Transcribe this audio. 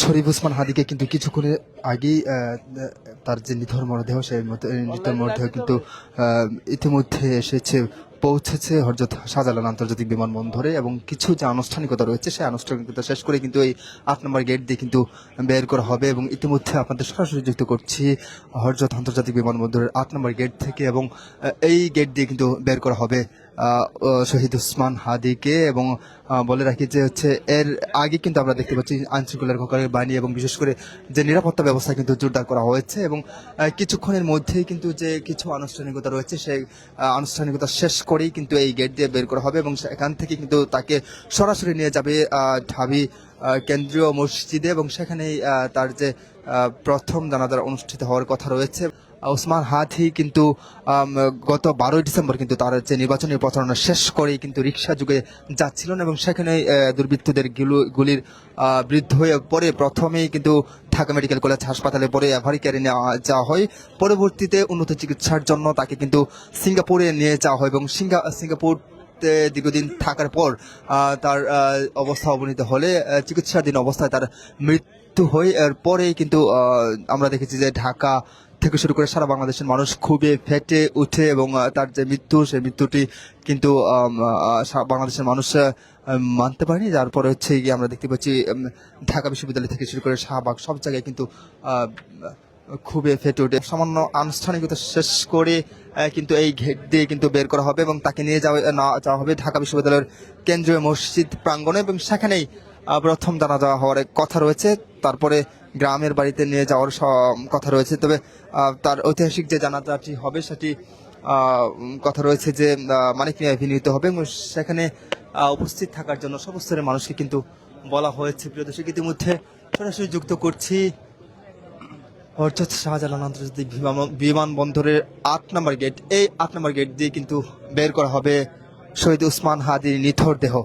শরীফ ওসমান হাদিকে কিন্তু কিছুক্ষণের আগেই তার যে নিথর মরদেহ সেই নিথর মরদেহ কিন্তু ইতিমধ্যে পৌঁছেছে হযরত শাহজালাল আন্তর্জাতিক বিমানবন্দরে এবং কিছু যে আনুষ্ঠানিকতা রয়েছে সেই আনুষ্ঠানিকতা শেষ করে কিন্তু এই ৮ নম্বর গেট দিয়ে কিন্তু বের করা হবে এবং ইতিমধ্যে আপনাদের সরাসরি যুক্ত করছি হযরত আন্তর্জাতিক বিমানবন্দরের ৮ নম্বর গেট থেকে এবং এই গেট দিয়ে কিন্তু বের করা হবে শহীদ ওসমান হাদিকে এবং বলে রাখি যে এর আগে কিন্তু আমরা দেখতে পাচ্ছি আইনশৃঙ্খলা রক্ষাকারী বাহিনী এবং বিশেষ করে যে নিরাপত্তা ব্যবস্থা কিন্তু জোরদার করা হয়েছে এবং কিছুক্ষণের মধ্যেই কিন্তু যে কিছু আনুষ্ঠানিকতা রয়েছে সেই আনুষ্ঠানিকতা শেষ করেই কিন্তু এই গেট দিয়ে বের করা হবে এবং সেখান থেকে কিন্তু তাকে সরাসরি নিয়ে যাবে ঢাবি কেন্দ্রীয় মসজিদে এবং সেখানেই তার যে প্রথম জানাজা অনুষ্ঠিত হওয়ার কথা রয়েছে। ওসমান হাদি কিন্তু গত 12 ডিসেম্বর কিন্তু তার যে নির্বাচনী প্রচারণা শেষ করেই কিন্তু রিক্সা যুগে যাচ্ছিলেন এবং সেখানে দুর্বৃত্তদের গুলির বৃদ্ধ হয়ে পরে প্রথমেই কিন্তু ঢাকা মেডিকেল কলেজ হাসপাতালে পরে এভারি কেয়ারে নেওয়া যাওয়া হয়। পরবর্তীতে উন্নত চিকিৎসার জন্য তাকে কিন্তু সিঙ্গাপুরে নিয়ে যাওয়া হয় এবং সিঙ্গাপুর দীর্ঘদিন থাকার পর তার অবস্থা অবনীত হলে চিকিৎসাধীন অবস্থায় তার মৃত্যু হয়। এরপরেই কিন্তু আমরা দেখেছি যে ঢাকা থেকে শুরু করে সারা বাংলাদেশের মানুষ খুবই ফেটে উঠে এবং তার যে মৃত্যু সেই মৃত্যুটি কিন্তু বাংলাদেশের মানুষ মানতে পারেনি। যার পরে গিয়ে আমরা দেখতে পাচ্ছি ঢাকা বিশ্ববিদ্যালয় থেকে শুরু করে শাহবাগ সব জায়গায় কিন্তু খুবই ফেটে উঠে সামান্য আনুষ্ঠানিকতা শেষ করে কিন্তু এই গেট দিয়ে কিন্তু বের করা হবে এবং তাকে নিয়ে যাওয়া হবে ঢাকা বিশ্ববিদ্যালয়ের কেন্দ্রীয় মসজিদ প্রাঙ্গণে এবং সেখানেই প্রথম জানাজা হওয়ার কথা রয়েছে। তারপরে গ্রামের বাড়িতে নিয়ে যাওয়ার কথা রয়েছে। তবে তার ঐতিহাসিক যে জানাজাটি হবে সেটি কথা রয়েছে যে মানিক মিয়া অভিনীত হবে এবং সেখানে উপস্থিত থাকার জন্য সব স্তরের মানুষকে কিন্তু বলা হয়েছে। প্রিয় দর্শক, ইতিমধ্যে সরাসরি যুক্ত করছি হযরত শাহজালাল আন্তর্জাতিক বিমানবন্দরের ৮ নম্বর গেট। এই ৮ নম্বর গেট দিয়ে কিন্তু বের করা হবে শহীদ ওসমান হাদির নিথর দেহ।